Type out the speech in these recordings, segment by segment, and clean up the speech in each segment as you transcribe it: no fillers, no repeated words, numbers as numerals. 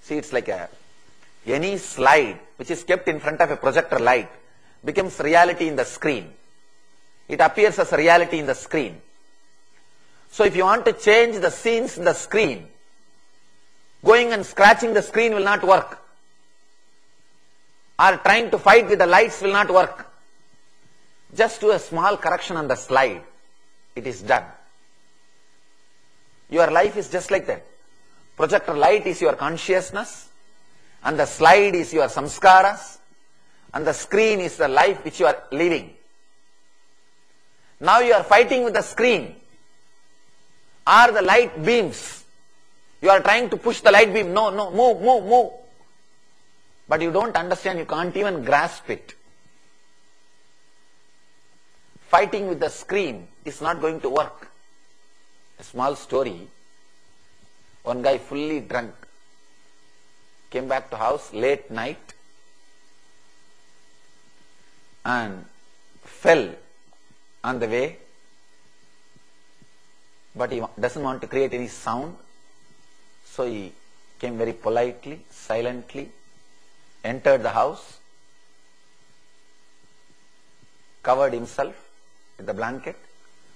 See, it's like any slide which is kept in front of a projector light becomes reality in the screen. It appears as a reality in the screen. So if you want to change the scenes in the screen, going and scratching the screen will not work. Or trying to fight with the lights will not work. Just do a small correction on the slide. It is done. Your life is just like that. Projector light is your consciousness, and the slide is your samskaras, and the screen is the life which you are living. Now you are fighting with the screen or the light beams. You are trying to push the light beam. No, move. But you don't understand, you can't even grasp it. Fighting with the screen is not going to work. A small story. One guy fully drunk came back to house late night and fell on the way, but he doesn't want to create any sound, so he came very politely, silently, entered the house, covered himself with the blanket,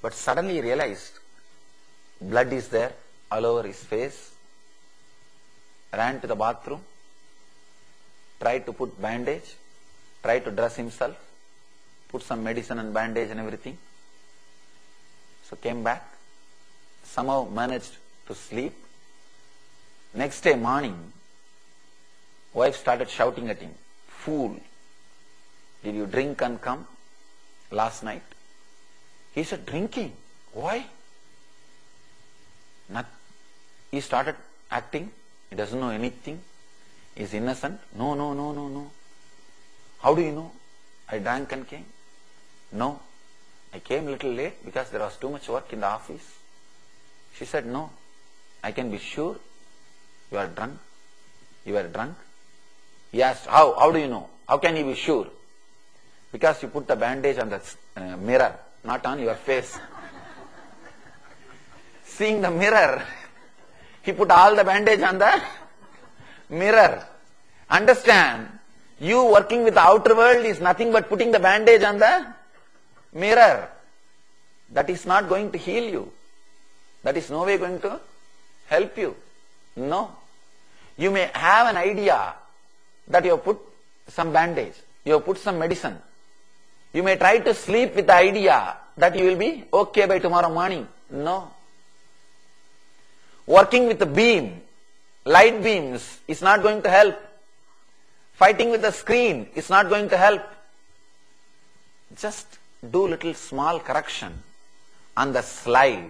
but suddenly he realized blood is there all over his face, ran to the bathroom, tried to put bandage, tried to dress himself, put some medicine and bandage and everything. So came back, somehow managed to sleep. Next day morning, wife started shouting at him, "Fool, did you drink and come last night?" He said, "Drinking? Why?" He started acting, he doesn't know anything, he is innocent. No. How do you know? I drank and came. No, I came a little late because there was too much work in the office. She said, "No, I can be sure you are drunk. You were drunk." He asked, how do you know? How can you be sure? Because you put the bandage on the mirror, not on your face. Seeing the mirror, he put all the bandage on the mirror. Understand, you working with the outer world is nothing but putting the bandage on the mirror. That is not going to heal you. That is no way going to help you. No. You may have an idea that you have put some bandage, you have put some medicine. You may try to sleep with the idea that you will be okay by tomorrow morning. No. Working with the beam, light beams, is not going to help. Fighting with the screen is not going to help. Just do little small correction on the slide.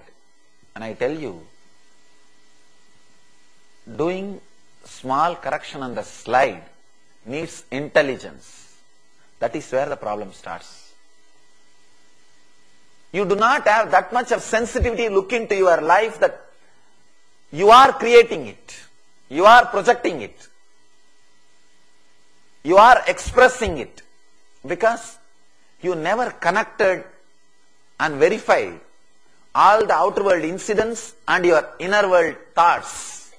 And I tell you, doing small correction on the slide needs intelligence. That is where the problem starts. You do not have that much of sensitivity look into your life that you are creating it. You are projecting it. You are expressing it. Because you never connected and verified all the outer world incidents and your inner world thoughts.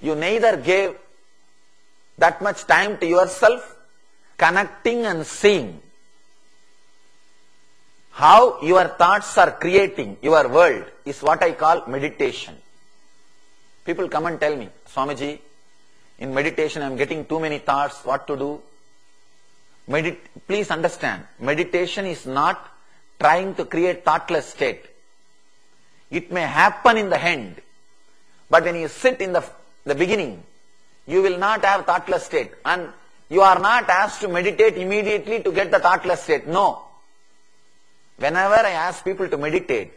You neither gave that much time to yourself, connecting and seeing how your thoughts are creating your world is what I call meditation. People come and tell me, "Swamiji, in meditation I am getting too many thoughts, what to do?" Please understand, meditation is not trying to create thoughtless state. It may happen in the end, but when you sit in the beginning, you will not have thoughtless state, and you are not asked to meditate immediately to get the thoughtless state. No. Whenever I ask people to meditate,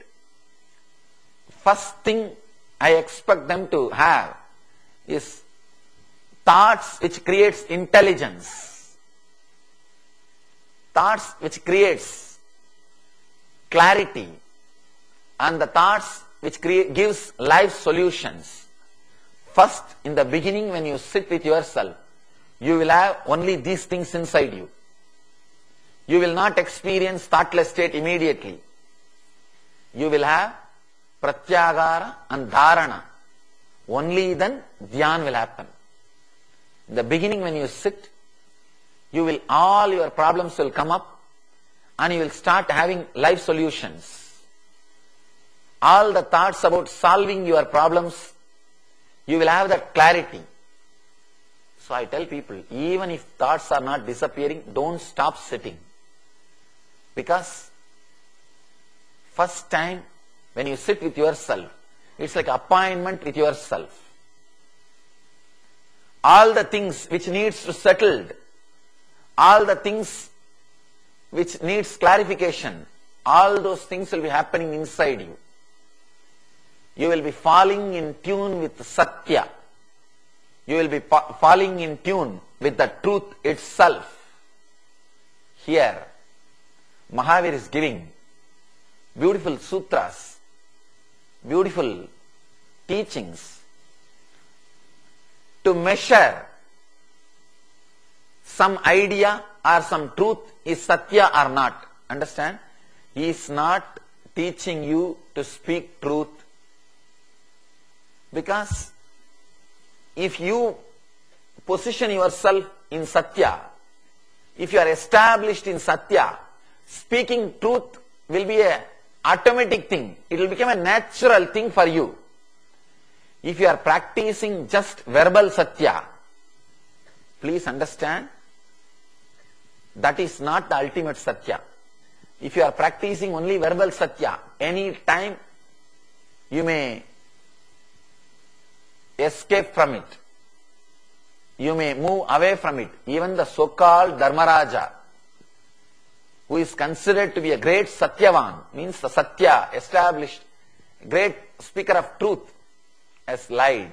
first thing I expect them to have is thoughts which creates intelligence, thoughts which creates clarity, and the thoughts which gives life solutions. First, in the beginning, when you sit with yourself, you will have only these things inside you. You will not experience thoughtless state immediately. You will have pratyagara and dharana. Only then dhyan will happen. In the beginning when you sit, all your problems will come up and you will start having life solutions. All the thoughts about solving your problems, you will have that clarity. So I tell people, even if thoughts are not disappearing, don't stop sitting. Because first time when you sit with yourself, it's like appointment with yourself. All the things which needs to settled, all the things which needs clarification, all those things will be happening inside you. You will be falling in tune with Satya. You will be falling in tune with the truth itself. Here, Mahavir is giving beautiful sutras, beautiful teachings to measure some idea or some truth is Satya or not. Understand? He is not teaching you to speak truth. Because if you position yourself in Satya, if you are established in Satya, speaking truth will be an automatic thing. It will become a natural thing for you. If you are practicing just verbal Satya, please understand, that is not the ultimate Satya. If you are practicing only verbal Satya, any time you may escape from it. You may move away from it. Even the so-called Dharmaraja, who is considered to be a great Satyavan, means the Satya, established, great speaker of truth, has lied.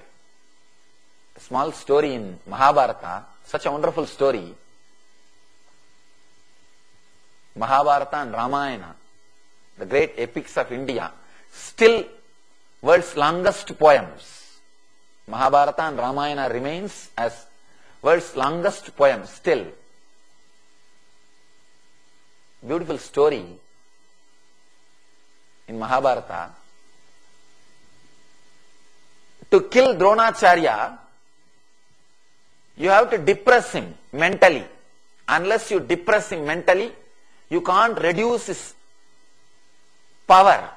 A small story in Mahabharata, such a wonderful story. Mahabharata and Ramayana, the great epics of India, still world's longest poems. Mahabharata and Ramayana remains as world's longest poem still. Beautiful story in Mahabharata. To kill Dronacharya, you have to depress him mentally. Unless you depress him mentally, you can't reduce his power.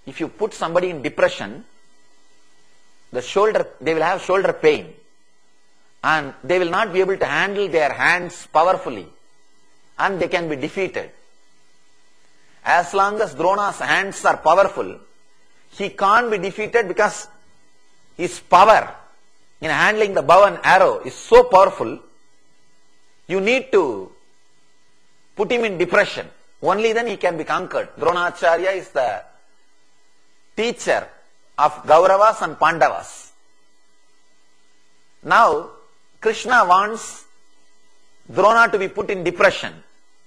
If you put somebody in depression, they will have shoulder pain and they will not be able to handle their hands powerfully and they can be defeated. As long as Drona's hands are powerful, he can't be defeated because his power in handling the bow and arrow is so powerful. You need to put him in depression. Only then he can be conquered. Dronacharya is the teacher of Kauravas and Pandavas. Now, Krishna wants Drona to be put in depression.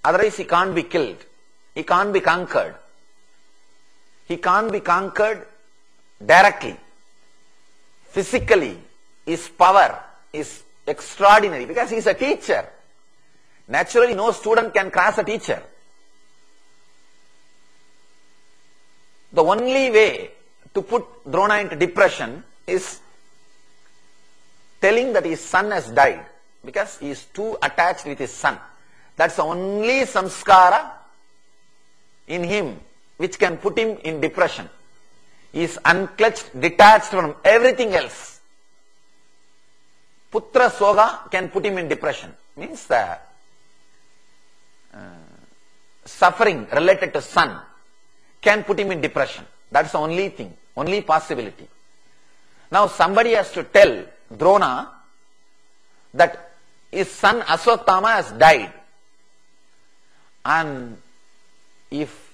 Otherwise, he can't be killed. He can't be conquered. He can't be conquered directly. Physically, his power is extraordinary because he is a teacher. Naturally, no student can cross a teacher. The only way to put Drona into depression is telling that his son has died because he is too attached with his son. That's the only samskara in him which can put him in depression. He is unclutched, detached from everything else. Putra soga can put him in depression. Means the suffering related to son can put him in depression. That's the only thing, only possibility. Now somebody has to tell Drona that his son Aswatthama has died. And if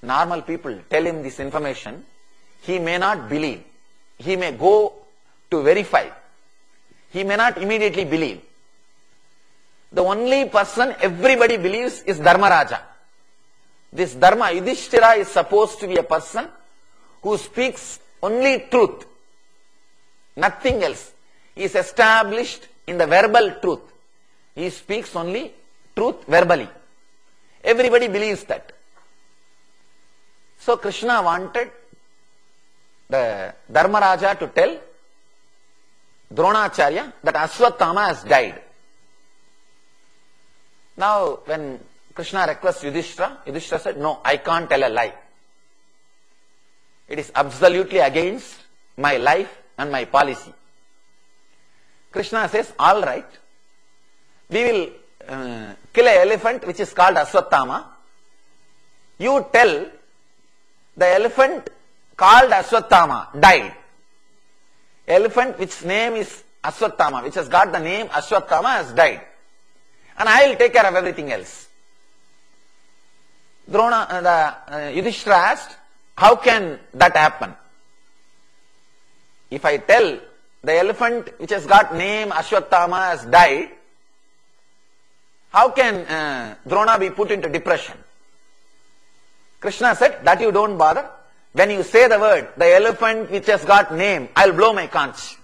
normal people tell him this information, he may not believe. He may go to verify. He may not immediately believe. The only person everybody believes is Dharmaraja. This Dharma, Yudhishthira, is supposed to be a person who speaks only truth, nothing else. He is established in the verbal truth. He speaks only truth verbally. Everybody believes that. So Krishna wanted the Dharmaraja to tell Dronacharya that Ashwatthama has died. Now when Krishna requests Yudhishthira, Yudhishthira said, no, I can't tell a lie. It is absolutely against my life and my policy. Krishna says, all right, we will kill an elephant which is called Ashwatthama. You tell the elephant called Ashwatthama died. Elephant which name is Ashwatthama, which has got the name Ashwatthama, has died. And I will take care of everything else. Yudhishthira asked, how can that happen? If I tell the elephant which has got name Ashwatthama has died, how can Drona be put into depression? Krishna said, that you don't bother. When you say the word, the elephant which has got name, I'll blow my conch.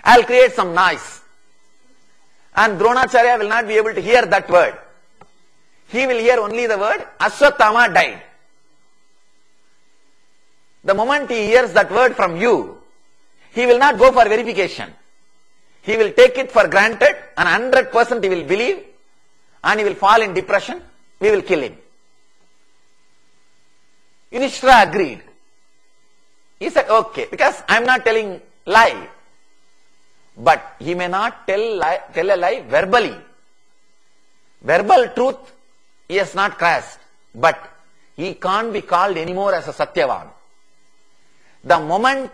I'll create some noise. And Dronacharya will not be able to hear that word. He will hear only the word, Ashwatthama died. The moment he hears that word from you, he will not go for verification. He will take it for granted and 100% he will believe and he will fall in depression. We will kill him. Yudhishthira agreed. He said, okay, because I am not telling lie. But he may not tell a lie verbally. Verbal truth he has not grasped. But he can't be called anymore as a Satyavan. The moment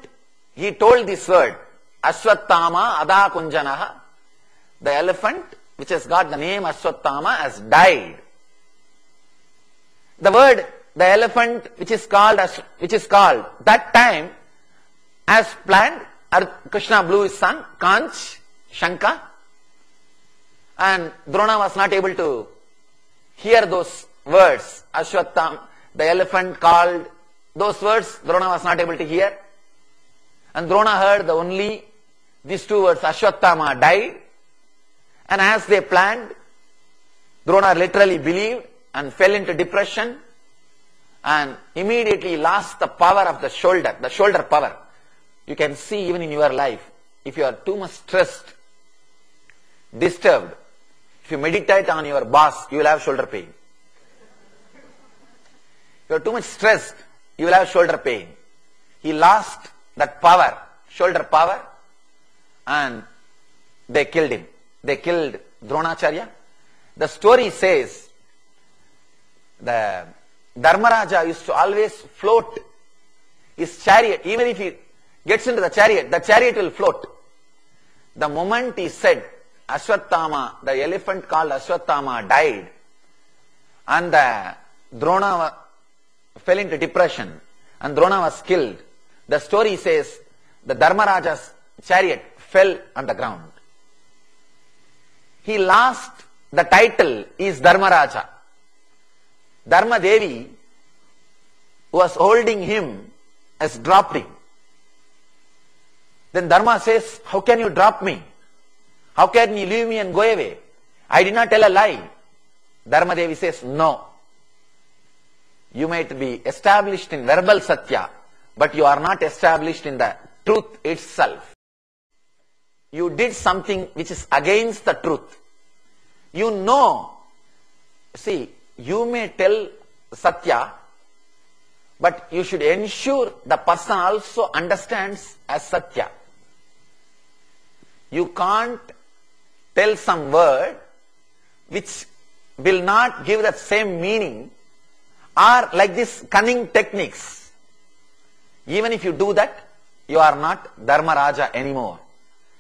he told this word, Ashwatthama Ada Kunjanaha, the elephant which has got the name Ashwatthama has died. The word, the elephant which is called that time as planned, Krishna blew his son, Kanch, Shanka, and Drona was not able to hear those words. Ashwatthama, the elephant called, those words Drona was not able to hear. And Drona heard only these two words, Ashwatthama died. And as they planned, Drona literally believed and fell into depression and immediately lost the power of the shoulder power. You can see even in your life, if you are too much stressed, disturbed, if you meditate on your boss, you will have shoulder pain. If you are too much stressed, you will have shoulder pain. He lost that power, shoulder power, and they killed him. They killed Dronacharya. The story says the Dharmaraja used to always float his chariot. Even if he gets into the chariot will float. The moment he said, Ashwatthama, the elephant called Ashwatthama died, and the Drona fell into depression, and Drona was killed, the story says the Dharmaraja's chariot fell on the ground. He lost the title is Dharmaraja. Dharma Devi, who was holding him, has dropped him. Then Dharma says, how can you drop me? How can you leave me and go away? I did not tell a lie. Dharma Devi says, no. You might be established in verbal satya, but you are not established in the truth itself. You did something which is against the truth. You know, see, you may tell satya, but you should ensure the person also understands as satya. You can't tell some word which will not give the same meaning, or like this cunning techniques. Even if you do that, you are not Dharmaraja anymore.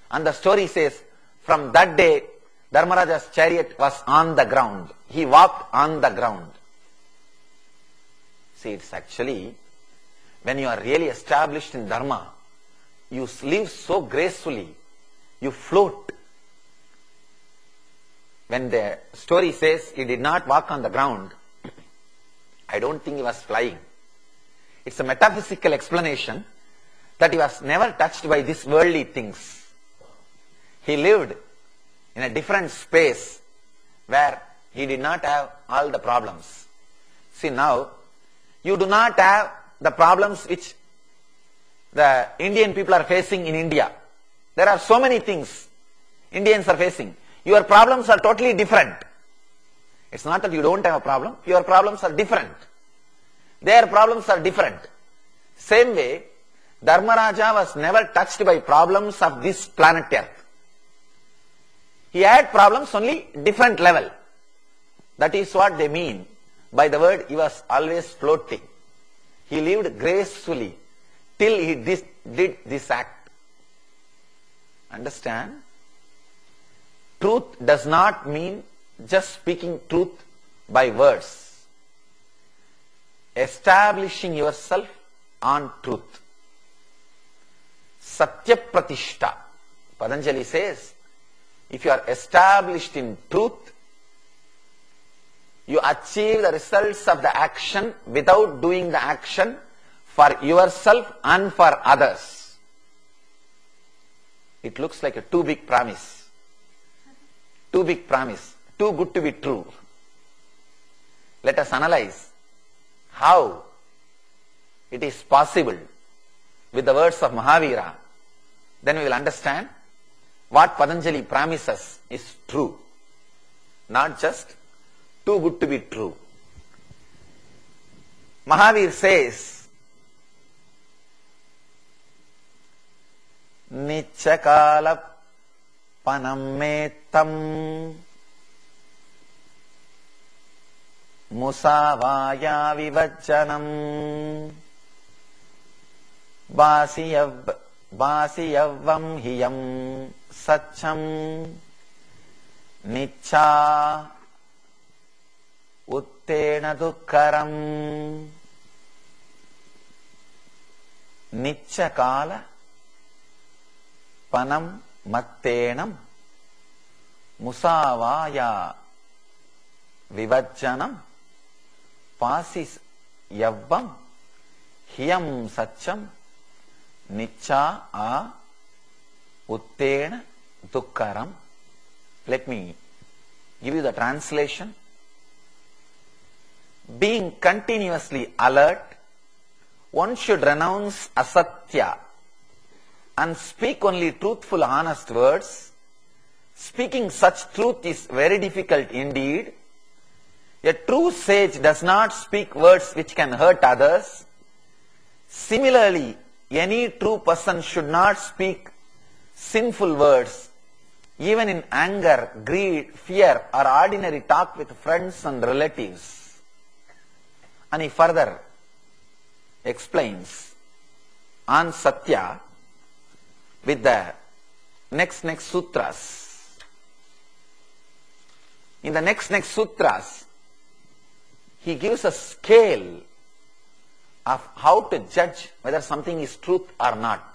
And the story says, from that day, Dharmaraja's chariot was on the ground. He walked on the ground. See, it's actually, when you are really established in Dharma, you live so gracefully, you float. When the story says he did not walk on the ground, I don't think he was flying. It's a metaphysical explanation that he was never touched by these worldly things. He lived in a different space where he did not have all the problems. See, now, you do not have the problems which the Indian people are facing in India. There are so many things Indians are facing. Your problems are totally different. It's not that you don't have a problem. Your problems are different. Their problems are different. Same way, Dharmaraja was never touched by problems of this planet Earth. He had problems only different level. That is what they mean by the word he was always floating. He lived gracefully till he did this act. Understand? Truth does not mean just speaking truth by words. Establishing yourself on truth. Satya Pratishta. Patanjali says, if you are established in truth, you achieve the results of the action without doing the action for yourself and for others. It looks like a too big promise. Too big promise. Too good to be true. Let us analyze how it is possible with the words of Mahavira. Then we will understand what Patanjali promises is true. Not just too good to be true. Mahavir says, Nichakala panammetam musavaya vivajjanam Basiyavam hiyam satcham nicha uttena dukkaram. Nichakala panam mattenam musavaya vivajjanam pasis yavvam hiyam satcham nicha a uttena dukkaram. Let me give you the translation. Being continuously alert, one should renounce asatya and speak only truthful, honest words. Speaking such truth is very difficult indeed. A true sage does not speak words which can hurt others. Similarly, any true person should not speak sinful words, even in anger, greed, fear, or ordinary talk with friends and relatives. And he further explains on Satya with the next sutras. In the next sutras, he gives a scale of how to judge whether something is truth or not.